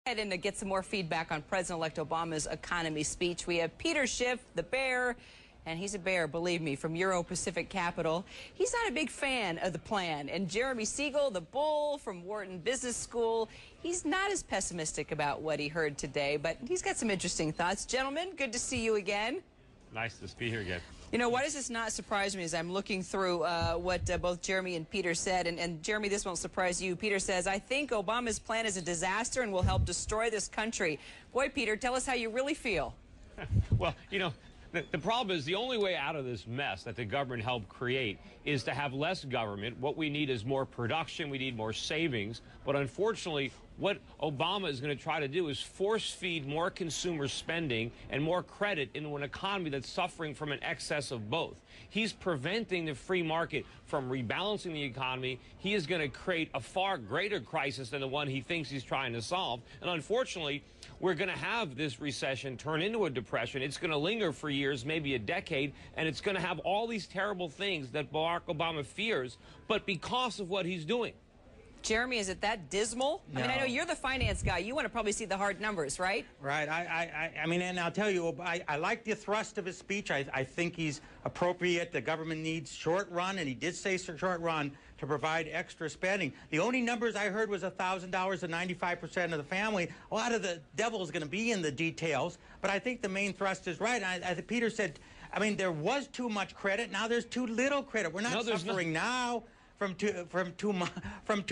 And to get some more feedback on President-elect Obama's economy speech, we have Peter Schiff, the bear, and he's a bear, believe me, from Euro-Pacific Capital. He's not a big fan of the plan. And Jeremy Siegel, the bull from Wharton Business School, he's not as pessimistic about what he heard today, but he's got some interesting thoughts. Gentlemen, good to see you again. Nice to be here again. You know, why does this not surprise me as I'm looking through what both Jeremy and Peter said, and Jeremy, this won't surprise you. Peter says, I think Obama's plan is a disaster and will help destroy this country. Boy, Peter, tell us how you really feel. Well, you know, the problem is the only way out of this mess that the government helped create is to have less government. What we need is more production. We need more savings. But unfortunately, what Obama is going to try to do is force feed more consumer spending and more credit into an economy that's suffering from an excess of both. He's preventing the free market from rebalancing the economy. He is going to create a far greater crisis than the one he thinks he's trying to solve. And unfortunately, we're going to have this recession turn into a depression. It's going to linger for years, maybe a decade, and it's going to have all these terrible things that Barack Obama fears, but because of what he's doing. Jeremy, is it that dismal? No. I mean, I know you're the finance guy. You want to probably see the hard numbers, right? Right. I mean, and I'll tell you, I like the thrust of his speech. I think he's appropriate. The government needs short run, and he did say short run, to provide extra spending. The only numbers I heard was $1,000 to 95% of the family. A lot of the devil is going to be in the details, but I think the main thrust is right. I think Peter said, I mean, there was too much credit. Now there's too little credit. We're not suffering now from too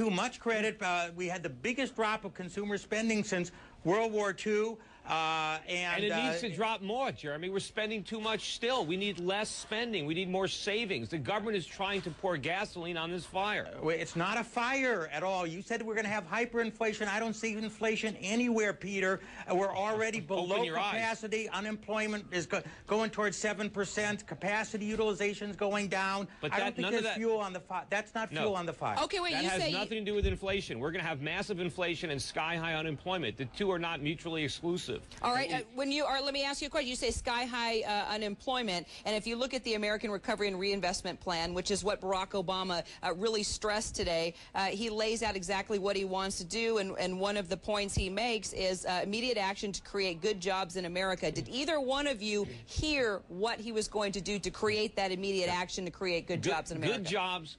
much credit. We had the biggest drop of consumer spending since World War II. And it needs to drop more, Jeremy. We're spending too much still. We need less spending. We need more savings. The government is trying to pour gasoline on this fire. It's not a fire at all. You said we're going to have hyperinflation. I don't see inflation anywhere, Peter. We're already below capacity. Unemployment is going towards 7%. Capacity utilization is going down. But I don't think there's fuel on the fire. That's not fuel on the fire. Okay, wait, that has nothing to do with inflation. We're going to have massive inflation and sky-high unemployment. The two are not mutually exclusive. All right, let me ask you a question. You say sky-high unemployment, and if you look at the American Recovery and Reinvestment Plan, which is what Barack Obama really stressed today, he lays out exactly what he wants to do, and one of the points he makes is immediate action to create good jobs in America. Did either one of you hear what he was going to do to create that immediate action to create good jobs in America?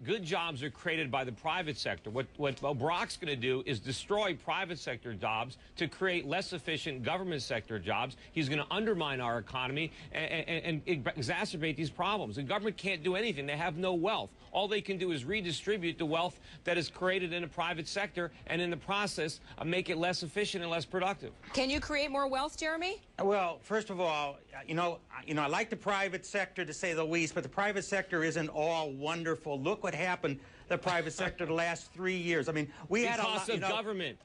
Good jobs are created by the private sector. What Barack's going to do is destroy private sector jobs to create less efficient government sector jobs. He's going to undermine our economy and exacerbate these problems. The government can't do anything. They have no wealth. All they can do is redistribute the wealth that is created in the private sector, and in the process make it less efficient and less productive. Can you create more wealth, Jeremy? Well, first of all, I like the private sector to say the least, but the private sector isn't all wonderful. Look what happened to the private sector the last 3 years. I mean, we had a lot of government.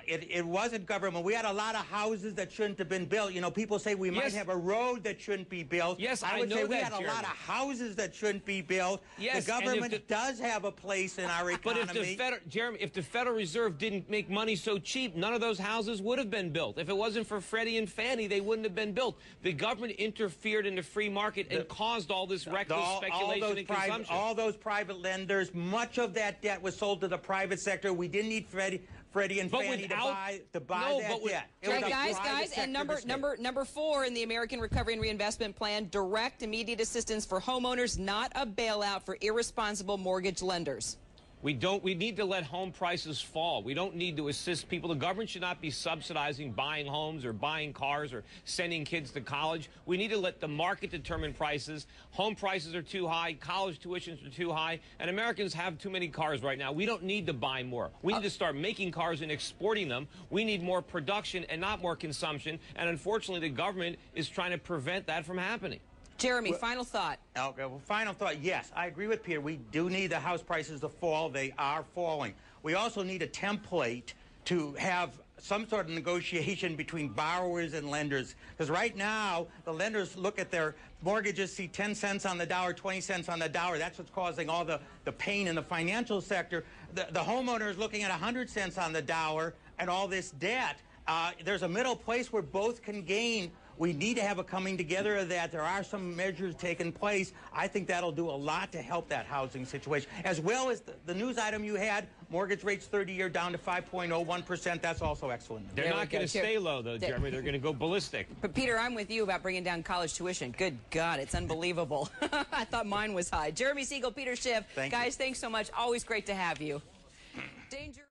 It wasn't government. We had a lot of houses that shouldn't have been built. You know, people say we might have a road that shouldn't be built. Yes, I would say we had Jeremy. a lot of houses that shouldn't be built. Yes, the government does have a place in our economy. But if the Federal Reserve didn't make money so cheap, none of those houses would have been built. If it wasn't for Freddie and Fannie, they wouldn't have been built. The government interfered in the free market and caused all this reckless speculation and consumption. All those private lenders, much of that debt was sold to the private sector. We didn't need Freddie and Fannie to buy that debt. Right, guys, and number 4 in the American Recovery and Reinvestment Plan, direct immediate assistance for homeowners, not a bailout for irresponsible mortgage lenders. We need to let home prices fall. We don't need to assist people. The government should not be subsidizing buying homes or buying cars or sending kids to college. We need to let the market determine prices. Home prices are too high, college tuitions are too high, and Americans have too many cars right now. We don't need to buy more. We need to start making cars and exporting them. We need more production and not more consumption, and unfortunately the government is trying to prevent that from happening. Jeremy, final thought. Okay, well, final thought. Yes, I agree with Peter. We do need the house prices to fall. They are falling. We also need a template to have some sort of negotiation between borrowers and lenders. Because right now, the lenders look at their mortgages, see 10 cents on the dollar, 20 cents on the dollar. That's what's causing all the pain in the financial sector. The homeowner is looking at 100 cents on the dollar and all this debt. There's a middle place where both can gain We need to have a coming together of that. There are some measures taking place. I think that'll do a lot to help that housing situation, as well as the news item you had, mortgage rates 30-year down to 5.01%. That's also excellent. They're not going to stay low, though, Jeremy. They're going to go ballistic. But, Peter, I'm with you about bringing down college tuition. Good God, it's unbelievable. I thought mine was high. Jeremy Siegel, Peter Schiff. Guys, thanks so much. Always great to have you. Danger.